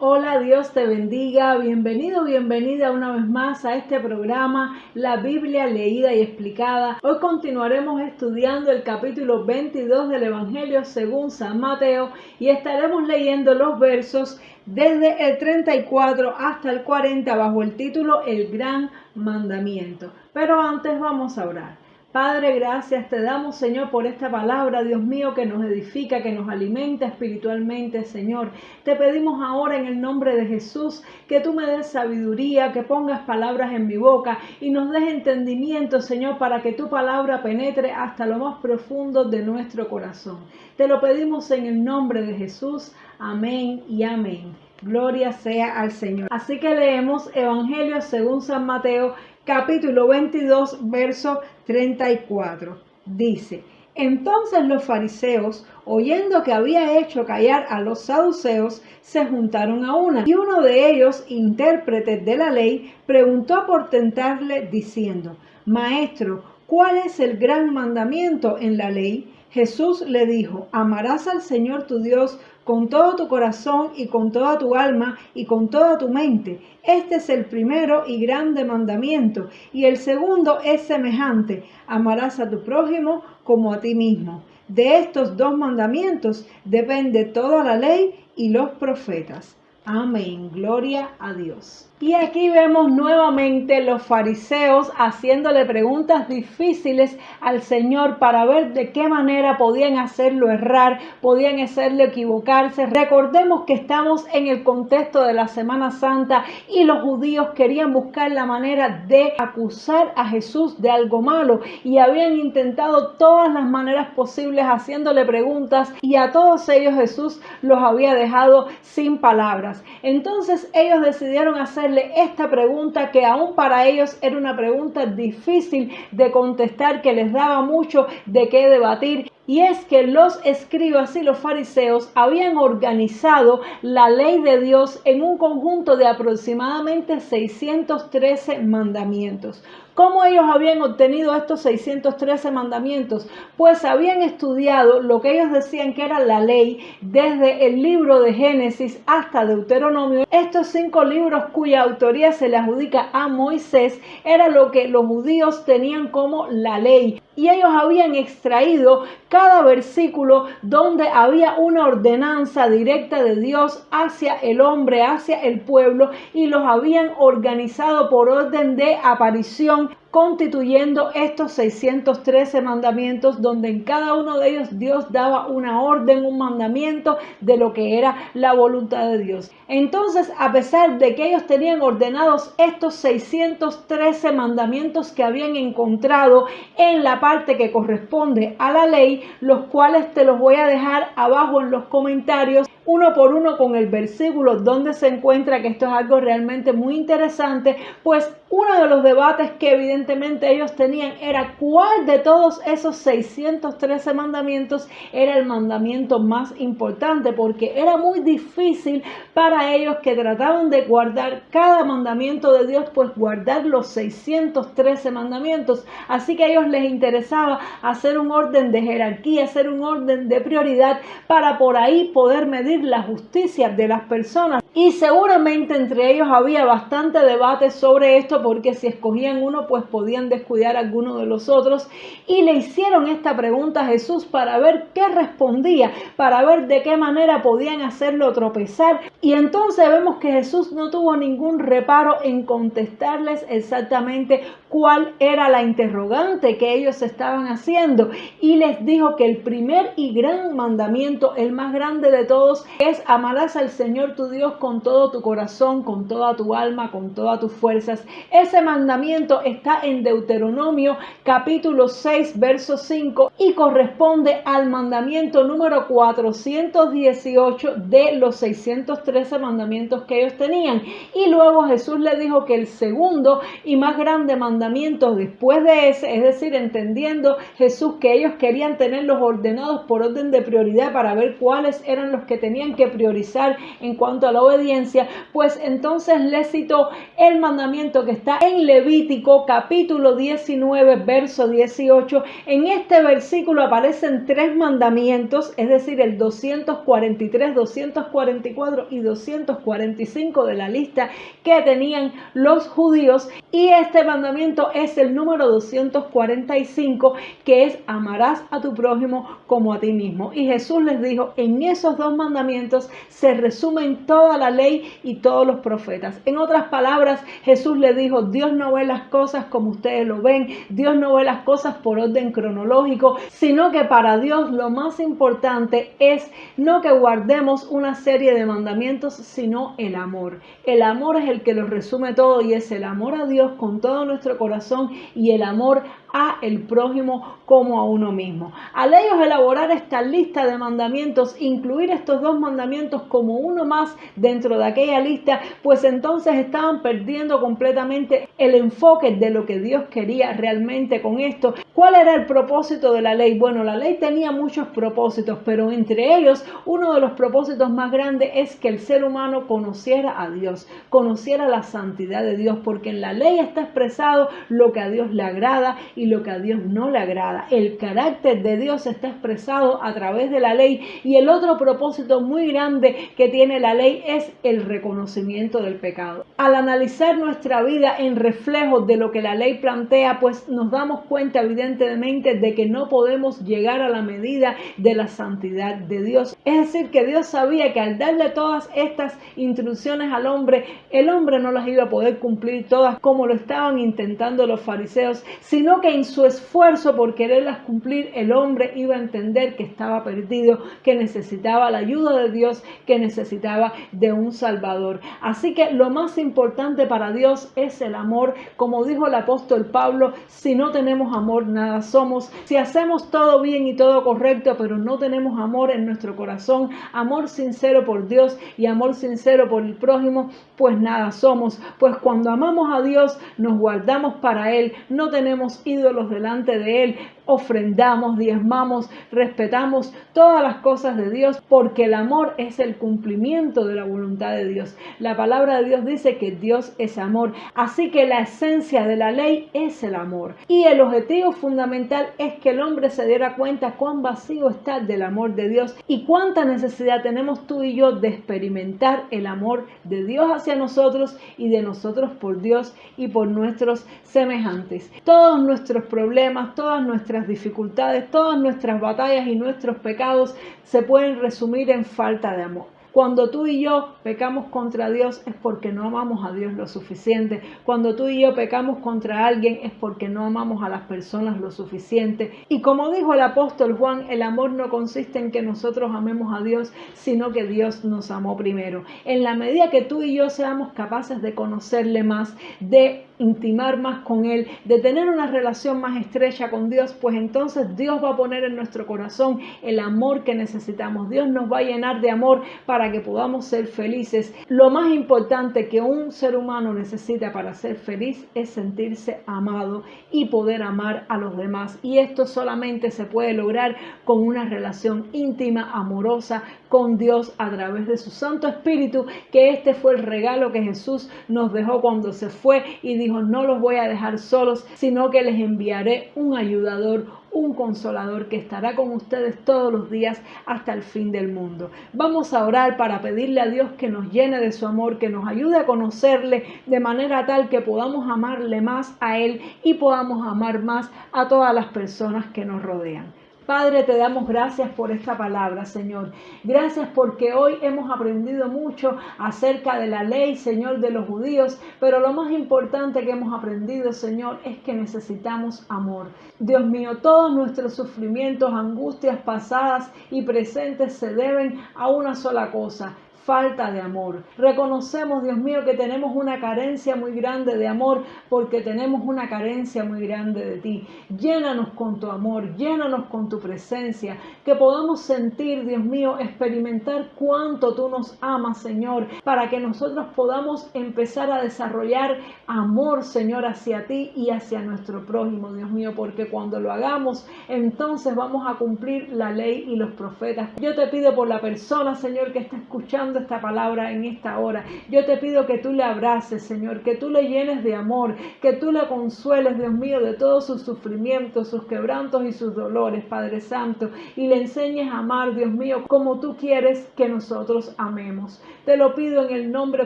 Hola, Dios te bendiga, bienvenido, bienvenida una vez más a este programa, la Biblia leída y explicada. Hoy continuaremos estudiando el capítulo 22 del Evangelio según San Mateo y estaremos leyendo los versos desde el 34 hasta el 40 bajo el título El Gran Mandamiento. Pero antes vamos a orar. Padre, gracias te damos, Señor, por esta palabra, Dios mío, que nos edifica, que nos alimenta espiritualmente, Señor. Te pedimos ahora en el nombre de Jesús que tú me des sabiduría, que pongas palabras en mi boca y nos des entendimiento, Señor, para que tu palabra penetre hasta lo más profundo de nuestro corazón. Te lo pedimos en el nombre de Jesús. Amén y amén. Gloria sea al Señor. Así que leemos Evangelio según San Mateo, capítulo 22, verso 34. Dice: Entonces los fariseos, oyendo que había hecho callar a los saduceos, se juntaron a una. Y uno de ellos, intérprete de la ley, preguntó por tentarle, diciendo: Maestro, ¿cuál es el gran mandamiento en la ley? Jesús le dijo: Amarás al Señor tu Dios con todo tu corazón y con toda tu alma y con toda tu mente. Este es el primero y grande mandamiento. Y el segundo es semejante: amarás a tu prójimo como a ti mismo. De estos dos mandamientos depende toda la ley y los profetas. Amén. Gloria a Dios. Y aquí vemos nuevamente los fariseos haciéndole preguntas difíciles al Señor para ver de qué manera podían hacerlo errar, podían hacerlo equivocarse. Recordemos que estamos en el contexto de la Semana Santa y los judíos querían buscar la manera de acusar a Jesús de algo malo y habían intentado todas las maneras posibles haciéndole preguntas y a todos ellos Jesús los había dejado sin palabras. Entonces ellos decidieron hacerle esta pregunta que aún para ellos era una pregunta difícil de contestar, que les daba mucho de qué debatir. Y es que los escribas y los fariseos habían organizado la ley de Dios en un conjunto de aproximadamente 613 mandamientos. ¿Cómo ellos habían obtenido estos 613 mandamientos? Pues habían estudiado lo que ellos decían que era la ley desde el libro de Génesis hasta Deuteronomio. Estos 5 libros cuya autoría se le adjudica a Moisés era lo que los judíos tenían como la ley. Y ellos habían extraído cada versículo donde había una ordenanza directa de Dios hacia el hombre, hacia el pueblo, y los habían organizado por orden de aparición, constituyendo estos 613 mandamientos, donde en cada uno de ellos Dios daba una orden, un mandamiento de lo que era la voluntad de Dios. Entonces, a pesar de que ellos tenían ordenados estos 613 mandamientos que habían encontrado en la parte que corresponde a la ley, los cuales te los voy a dejar abajo en los comentarios, uno por uno con el versículo donde se encuentra, que esto es algo realmente muy interesante, pues uno de los debates que evidentemente ellos tenían era cuál de todos esos 613 mandamientos era el mandamiento más importante, porque era muy difícil para ellos, que trataban de guardar cada mandamiento de Dios, pues guardar los 613 mandamientos. Así que a ellos les interesaba hacer un orden de jerarquía, hacer un orden de prioridad para por ahí poder medir la justicia de las personas. Y seguramente entre ellos había bastante debate sobre esto, porque si escogían uno, pues podían descuidar a alguno de los otros. Y le hicieron esta pregunta a Jesús para ver qué respondía, para ver de qué manera podían hacerlo tropezar. Y entonces vemos que Jesús no tuvo ningún reparo en contestarles exactamente cuál era la interrogante que ellos estaban haciendo. Y les dijo que el primer y gran mandamiento, el más grande de todos, es: amarás al Señor tu Dios con todo tu corazón, con toda tu alma, con todas tus fuerzas. Ese mandamiento está en Deuteronomio capítulo 6, verso 5 y corresponde al mandamiento número 418 de los 613 mandamientos que ellos tenían. Y luego Jesús le dijo que el segundo y más grande mandamiento después de ese, es decir, entendiendo Jesús que ellos querían tenerlos ordenados por orden de prioridad para ver cuáles eran los que tenían que priorizar en cuanto a la obediencia, pues entonces le citó el mandamiento que está en Levítico capítulo capítulo 19, verso 18. En este versículo aparecen 3 mandamientos, es decir, el 243, 244 y 245 de la lista que tenían los judíos. Y este mandamiento es el número 245, que es amarás a tu prójimo como a ti mismo. Y Jesús les dijo, en esos 2 mandamientos se resumen toda la ley y todos los profetas. En otras palabras, Jesús les dijo, Dios no ve las cosas como ustedes lo ven, Dios no ve las cosas por orden cronológico, sino que para Dios lo más importante es no que guardemos una serie de mandamientos, sino el amor. El amor es el que lo resume todo, y es el amor a Dios con todo nuestro corazón y el amor a el prójimo como a uno mismo. Al ellos elaborar esta lista de mandamientos, incluir estos 2 mandamientos como uno más dentro de aquella lista, pues entonces estaban perdiendo completamente el enfoque de lo que Dios quería realmente con esto. ¿Cuál era el propósito de la ley? Bueno, la ley tenía muchos propósitos, pero entre ellos uno de los propósitos más grandes es que el ser humano conociera a Dios, conociera la santidad de Dios, porque en la ley está expresado lo que a Dios le agrada y lo que a Dios no le agrada. El carácter de Dios está expresado a través de la ley, y el otro propósito muy grande que tiene la ley es el reconocimiento del pecado. Al analizar nuestra vida en reflejo de lo que la ley plantea, pues nos damos cuenta evidentemente de que no podemos llegar a la medida de la santidad de Dios. Es decir, que Dios sabía que al darle todas estas instrucciones al hombre, el hombre no las iba a poder cumplir todas como lo estaban intentando los fariseos, sino que en su esfuerzo por quererlas cumplir, el hombre iba a entender que estaba perdido, que necesitaba la ayuda de Dios, que necesitaba de un Salvador. Así que lo más importante para Dios es el amor. Como dijo el apóstol Pablo, si no tenemos amor, nada somos. Si hacemos todo bien y todo correcto, pero no tenemos amor en nuestro corazón, amor sincero por Dios y amor sincero por el prójimo, pues nada somos. Pues cuando amamos a Dios, nos guardamos para Él, no tenemos ídolos delante de Él, ofrendamos, diezmamos, respetamos todas las cosas de Dios, porque el amor es el cumplimiento de la voluntad de Dios. La palabra de Dios dice que Dios es amor, así que la esencia de la ley es el amor, y el objetivo fundamental es que el hombre se diera cuenta cuán vacío está del amor de Dios y cuánta necesidad tenemos tú y yo de experimentar el amor de Dios hacia nosotros y de nosotros por Dios y por nuestros semejantes. Todos nuestros problemas, todas nuestras dificultades, todas nuestras batallas y nuestros pecados se pueden resumir en falta de amor. Cuando tú y yo pecamos contra Dios es porque no amamos a Dios lo suficiente. Cuando tú y yo pecamos contra alguien es porque no amamos a las personas lo suficiente. Y como dijo el apóstol Juan, el amor no consiste en que nosotros amemos a Dios, sino que Dios nos amó primero. En la medida que tú y yo seamos capaces de conocerle más, de intimar más con Él, de tener una relación más estrecha con Dios, pues entonces Dios va a poner en nuestro corazón el amor que necesitamos. Dios nos va a llenar de amor para que podamos ser felices. Lo más importante que un ser humano necesita para ser feliz es sentirse amado y poder amar a los demás. Y esto solamente se puede lograr con una relación íntima, amorosa con Dios a través de su Santo Espíritu, que este fue el regalo que Jesús nos dejó cuando se fue y dijo: no los voy a dejar solos, sino que les enviaré un ayudador, un consolador que estará con ustedes todos los días hasta el fin del mundo. Vamos a orar para pedirle a Dios que nos llene de su amor, que nos ayude a conocerle de manera tal que podamos amarle más a Él y podamos amar más a todas las personas que nos rodean. Padre, te damos gracias por esta palabra, Señor. Gracias porque hoy hemos aprendido mucho acerca de la ley, Señor, de los judíos, pero lo más importante que hemos aprendido, Señor, es que necesitamos amor. Dios mío, todos nuestros sufrimientos, angustias pasadas y presentes se deben a una sola cosa: falta de amor. Reconocemos, Dios mío, que tenemos una carencia muy grande de amor, porque tenemos una carencia muy grande de ti. Llénanos con tu amor, llénanos con tu presencia, que podamos sentir, Dios mío, experimentar cuánto tú nos amas, Señor, para que nosotros podamos empezar a desarrollar amor, Señor, hacia ti y hacia nuestro prójimo, Dios mío, porque cuando lo hagamos, entonces vamos a cumplir la ley y los profetas. Yo te pido por la persona, Señor, que está escuchando escuchando esta palabra en esta hora. Yo te pido que tú le abraces, Señor, que tú le llenes de amor, que tú le consueles, Dios mío, de todos sus sufrimientos, sus quebrantos y sus dolores, Padre Santo, y le enseñes a amar, Dios mío, como tú quieres que nosotros amemos. Te lo pido en el nombre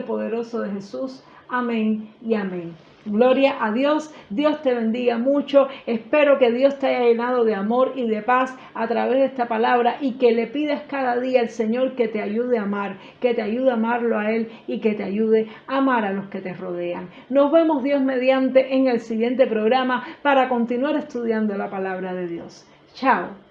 poderoso de Jesús. Amén y amén. Gloria a Dios. Dios te bendiga mucho. Espero que Dios te haya llenado de amor y de paz a través de esta palabra y que le pidas cada día al Señor que te ayude a amar, que te ayude a amarlo a Él y que te ayude a amar a los que te rodean. Nos vemos, Dios mediante, en el siguiente programa para continuar estudiando la palabra de Dios. Chao.